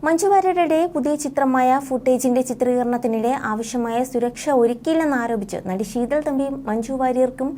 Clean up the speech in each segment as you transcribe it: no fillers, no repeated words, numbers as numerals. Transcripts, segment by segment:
മഞ്ജു വാര്യരുടെ പുതിയ ചിത്രമായ ഫുട്ടേജിന്റെ ചിത്രീകരണത്തിനിടെ ആവശ്യമായ സുരക്ഷ ഒരുക്കിയില്ലെന്നാരോപിച്ച് നടി ശീതൾ തമ്പി മഞ്ജു വാര്യർക്കും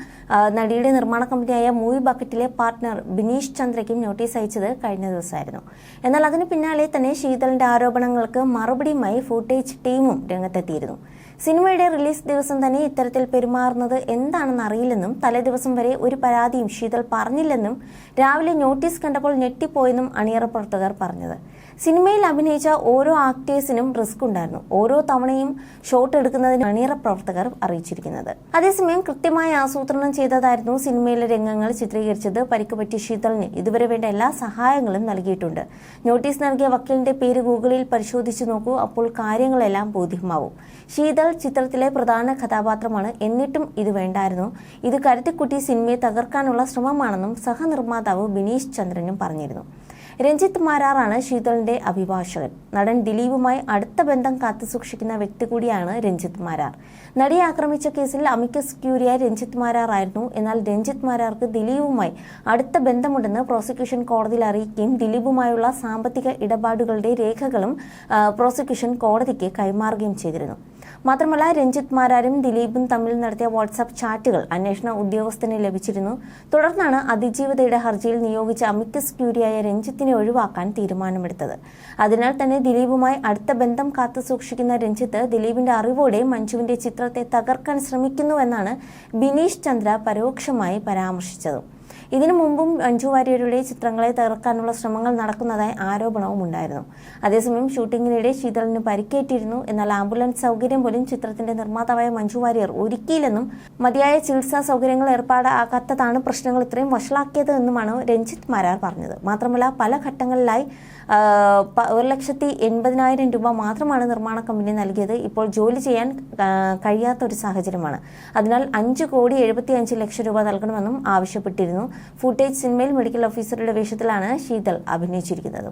നടിയുടെ നിർമ്മാണ കമ്പനിയായ മൂവി ബക്കറ്റിലെ പാർട്ട്ണർ ബിനീഷ് ചന്ദ്രയ്ക്കും നോട്ടീസ് അയച്ചത് കഴിഞ്ഞ ദിവസമായിരുന്നു. എന്നാൽ അതിന് പിന്നാലെ തന്നെ ശീതളിന്റെ ആരോപണങ്ങൾക്ക് മറുപടിയുമായി ഫുട്ടേജ് ടീമും രംഗത്തെത്തിയിരുന്നു. സിനിമയുടെ റിലീസ് ദിവസം തന്നെ ഇത്തരത്തിൽ പെരുമാറുന്നത് എന്താണെന്ന് അറിയില്ലെന്നും തലേദിവസം വരെ ഒരു പരാതിയും ശീതൾ പറഞ്ഞില്ലെന്നും രാവിലെ നോട്ടീസ് കണ്ടപ്പോൾ ഞെട്ടിപ്പോയെന്നും അണിയറ പ്രവർത്തകർ പറഞ്ഞത്. സിനിമയിൽ അഭിനയിച്ച ഓരോ ആക്ടേഴ്സിനും റിസ്ക് ഉണ്ടായിരുന്നു. ഓരോ തവണയും ഷോട്ട് എടുക്കുന്നതിന് അണിയറ പ്രവർത്തകർ അറിയിച്ചിരിക്കുന്നത്. അതേസമയം കൃത്യമായി ആസൂത്രണം ചെയ്തതായിരുന്നു സിനിമയിലെ രംഗങ്ങൾ ചിത്രീകരിച്ചത്. പരിക്ക് പറ്റിയ ശീതളിന് ഇതുവരെ വേണ്ട എല്ലാ സഹായങ്ങളും നൽകിയിട്ടുണ്ട്. നോട്ടീസ് നൽകിയ വക്കീലിന്റെ പേര് ഗൂഗിളിൽ പരിശോധിച്ചു നോക്കൂ, അപ്പോൾ കാര്യങ്ങളെല്ലാം ബോധ്യമാവും. ശീതൾ ചിത്രത്തിലെ പ്രധാന കഥാപാത്രമാണ്, എന്നിട്ടും ഇത് വേണ്ടായിരുന്നു. ഇത് കരുത്തിക്കുട്ടി സിനിമയെ തകർക്കാനുള്ള ശ്രമമാണെന്നും സഹനിർമ്മാതാവ് ബിനീഷ് ചന്ദ്രനും പറഞ്ഞിരുന്നു. രഞ്ജിത്ത് മാരാറാണ് ശീതളിന്റെ അഭിഭാഷകൻ. നടൻ ദിലീപുമായി അടുത്ത ബന്ധം കാത്തുസൂക്ഷിക്കുന്ന വ്യക്തി കൂടിയാണ് രഞ്ജിത്ത് മാരാർ. നടിയെ ആക്രമിച്ച കേസിൽ അമിക്കസ് ക്യൂറിയായ രഞ്ജിത്ത് മാരാറായിരുന്നു. എന്നാൽ രഞ്ജിത്ത് മാരാർക്ക് ദിലീപുമായി അടുത്ത ബന്ധമുണ്ടെന്ന് പ്രോസിക്യൂഷൻ കോടതിയിൽ അറിയിക്കുകയും ദിലീപുമായുള്ള സാമ്പത്തിക ഇടപാടുകളുടെ രേഖകളും പ്രോസിക്യൂഷൻ കോടതിക്ക് കൈമാറുകയും ചെയ്തിരുന്നു. മാത്രമല്ല, രഞ്ജിത്ത് മാരാരും ദിലീപും തമ്മിൽ നടത്തിയ വാട്സാപ്പ് ചാറ്റുകൾ അന്വേഷണ ഉദ്യോഗസ്ഥന് ലഭിച്ചിരുന്നു. തുടർന്നാണ് അതിജീവതയുടെ ഹർജിയിൽ നിയോഗിച്ച അമിക്കസ് ക്യൂറിയായ രഞ്ജിത്തിനെ ഒഴിവാക്കാൻ തീരുമാനമെടുത്തത്. അതിനാൽ തന്നെ ദിലീപുമായി അടുത്ത ബന്ധം കാത്തുസൂക്ഷിക്കുന്ന രഞ്ജിത്ത് ദിലീപിന്റെ അറിവോടെ മഞ്ജുവിന്റെ ചിത്രത്തെ തകർക്കാൻ ശ്രമിക്കുന്നുവെന്നാണ് ബിനീഷ് ചന്ദ്ര പരോക്ഷമായി പരാമർശിച്ചത്. ഇതിനു മുമ്പും മഞ്ജു വാര്യരുടെ ചിത്രങ്ങളെ തകർക്കാനുള്ള ശ്രമങ്ങൾ നടക്കുന്നതായി ആരോപണവും ഉണ്ടായിരുന്നു. അതേസമയം ഷൂട്ടിങ്ങിനിടെ ശീതളിന് പരിക്കേറ്റിരുന്നു. എന്നാൽ ആംബുലൻസ് സൗകര്യം പോലും ചിത്രത്തിന്റെ നിർമ്മാതാവായ മഞ്ജു വാര്യർ ഒരുക്കിയില്ലെന്നും മതിയായ ചികിത്സാ സൗകര്യങ്ങൾ ഏർപ്പാടാകാത്തതാണ് പ്രശ്നങ്ങൾ ഇത്രയും വഷളാക്കിയത് എന്നുമാണ് രഞ്ജിത്ത് മാരാർ പറഞ്ഞത്. മാത്രമല്ല, പല ഘട്ടങ്ങളിലായി 1,80,000 രൂപ മാത്രമാണ് നിർമ്മാണ കമ്പനി നൽകിയത്. ഇപ്പോൾ ജോലി ചെയ്യാൻ കഴിയാത്ത ഒരു സാഹചര്യമാണ്. അതിനാൽ 5,75,00,000 രൂപ നൽകണമെന്നും ആവശ്യപ്പെട്ടിരുന്നു. ഫുട്ടേജ് സിനിമയിൽ മെഡിക്കൽ ഓഫീസറുടെ വേഷത്തിലാണ് ശീതൾ അഭിനയിച്ചിരിക്കുന്നത്.